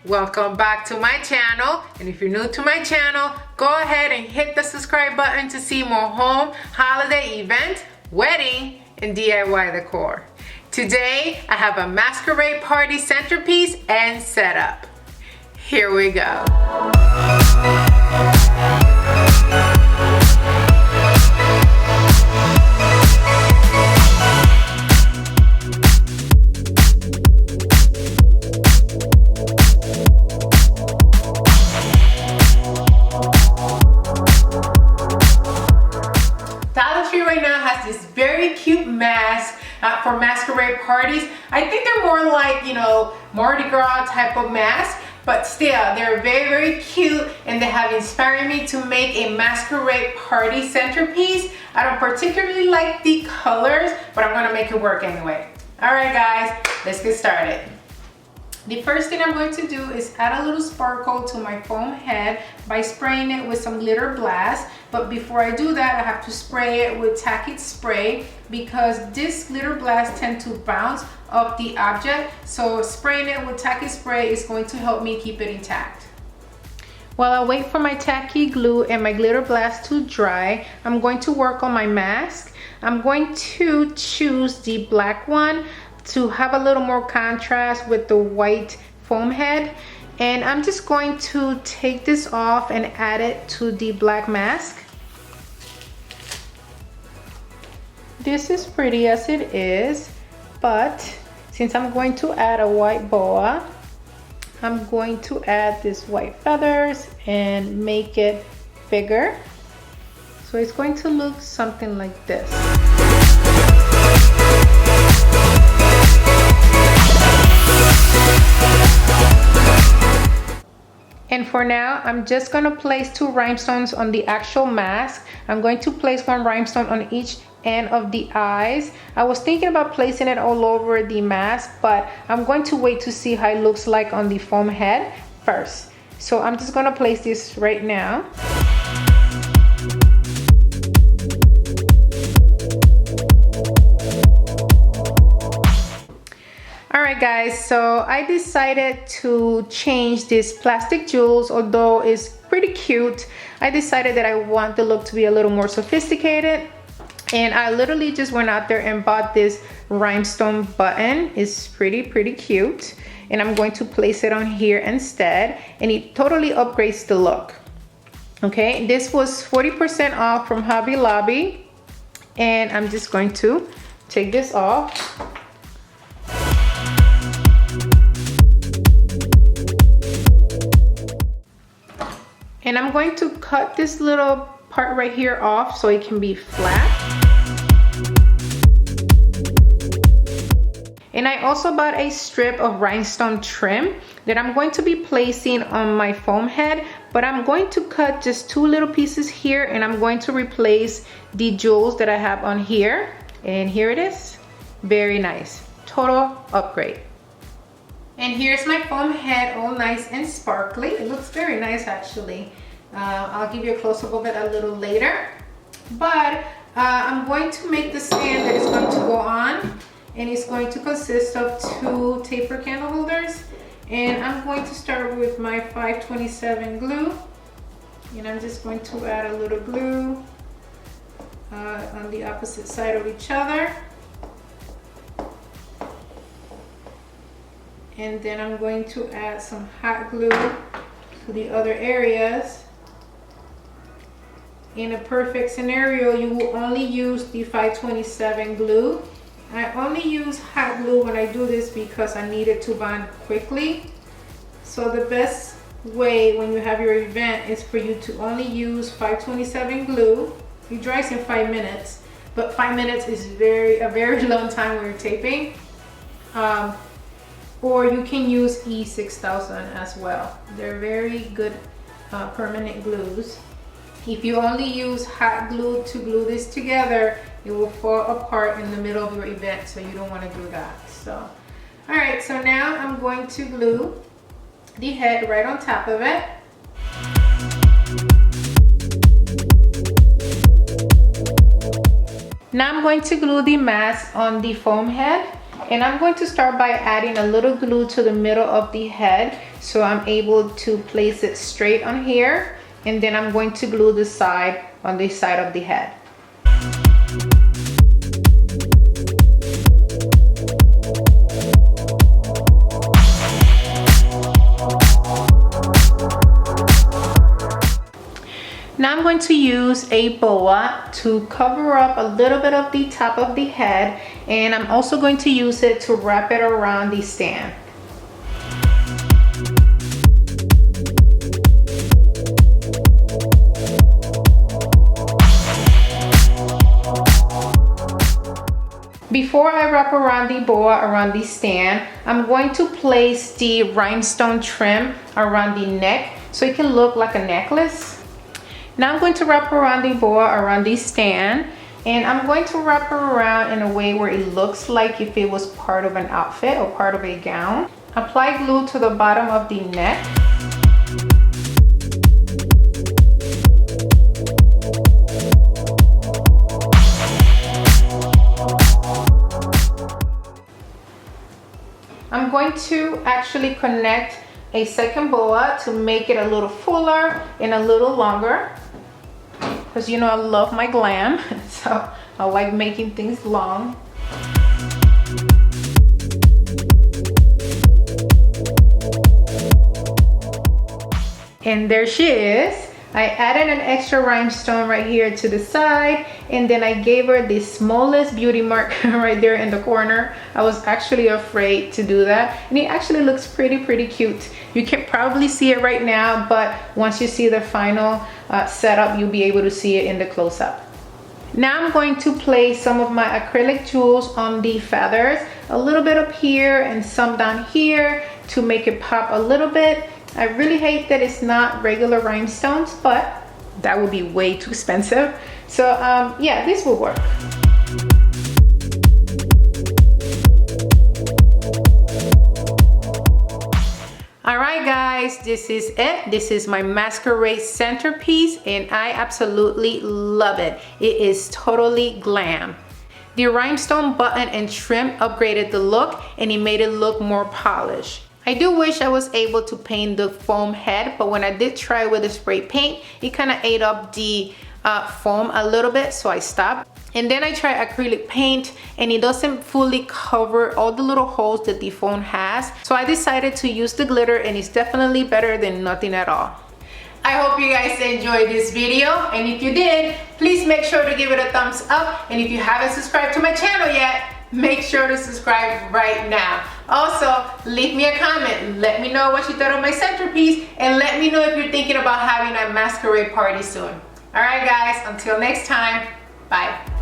Welcome back to my channel, and if you're new to my channel, go ahead and hit the subscribe button to see more home, holiday event, wedding, and DIY decor. Today, I have a masquerade party centerpiece and setup. Here we go. Right now has this very cute mask for masquerade parties. I think they're more like, you know, Mardi Gras type of mask, but still they're very cute, and they have inspired me to make a masquerade party centerpiece. I don't particularly like the colors, but I'm gonna make it work anyway. All right guys, let's get started. The first thing I'm going to do is add a little sparkle to my foam head by spraying it with some glitter blast. But before I do that, I have to spray it with tacky spray because this glitter blast tends to bounce off the object. So spraying it with tacky spray is going to help me keep it intact. While I wait for my tacky glue and my glitter blast to dry, I'm going to work on my mask. I'm going to choose the black one to have a little more contrast with the white foam head, and I'm just going to take this off and add it to the black mask. This is pretty as it is, but since I'm going to add a white boa, I'm going to add this white feathers and make it bigger. So it's going to look something like this. And for now, I'm just going to place 2 rhinestones on the actual mask. I'm going to place 1 rhinestone on each end of the eyes. I was thinking about placing it all over the mask, but I'm going to wait to see how it looks like on the foam head first. So I'm just going to place this right now. Alright guys, so I decided to change this plastic jewels. Although it's pretty cute, I decided that I want the look to be a little more sophisticated, and I literally just went out there and bought this rhinestone button. It's pretty cute, and I'm going to place it on here instead, and it totally upgrades the look. Okay, this was 40% off from Hobby Lobby, and I'm just going to take this off. And I'm going to cut this little part right here off so it can be flat. And I also bought a strip of rhinestone trim that I'm going to be placing on my foam head, but I'm going to cut just 2 little pieces here, and I'm going to replace the jewels that I have on here. And here it is. Very nice. Total upgrade. And here's my foam head, all nice and sparkly. It looks very nice actually. I'll give you a close-up of it a little later. But I'm going to make the stand that is going to go on, and it's going to consist of 2 taper candle holders. And I'm going to start with my 527 glue, and I'm just going to add a little glue on the opposite side of each other. And then I'm going to add some hot glue to the other areas. In a perfect scenario, you will only use the 527 glue. I only use hot glue when I do this because I need it to bond quickly. So the best way when you have your event is for you to only use 527 glue. It dries in 5 minutes, but 5 minutes is a very long time when you're taping. Or you can use E6000 as well. They're very good permanent glues. If you only use hot glue to glue this together, it will fall apart in the middle of your event, so you don't want to do that. So, all right, so now I'm going to glue the head right on top of it. Now I'm going to glue the mask on the foam head. And I'm going to start by adding a little glue to the middle of the head so I'm able to place it straight on here, and then I'm going to glue the side on the side of the head. Now I'm going to use a boa to cover up a little bit of the top of the head, and I'm also going to use it to wrap it around the stand. Before I wrap around the boa around the stand, I'm going to place the rhinestone trim around the neck so it can look like a necklace. Now I'm going to wrap around the boa around the stand, and I'm going to wrap it around in a way where it looks like if it was part of an outfit or part of a gown. Apply glue to the bottom of the neck. I'm going to actually connect a second boa to make it a little fuller and a little longer, because you know I love my glam, so I like making things long. And there she is. I added an extra rhinestone right here to the side, and then I gave her the smallest beauty mark right there in the corner. I was actually afraid to do that, and it actually looks pretty cute. You can probably see it right now, but once you see the final setup, you'll be able to see it in the close-up. Now I'm going to place some of my acrylic jewels on the feathers, a little bit up here and some down here to make it pop a little bit. I really hate that it's not regular rhinestones, but that would be way too expensive. So yeah, this will work. All right guys, this is it. This is my Masquerade Centerpiece, and I absolutely love it. It is totally glam. The rhinestone button and trim upgraded the look, and it made it look more polished. I do wish I was able to paint the foam head, but when I did try with the spray paint, it kind of ate up the foam a little bit, so I stopped. And then I tried acrylic paint, and it doesn't fully cover all the little holes that the foam has. So I decided to use the glitter, and it's definitely better than nothing at all. I hope you guys enjoyed this video, and if you did, please make sure to give it a thumbs up. And if you haven't subscribed to my channel yet, make sure to subscribe right now. Also, leave me a comment. Let me know what you thought of my centerpiece, and let me know if you're thinking about having a masquerade party soon. All right guys, until next time, bye.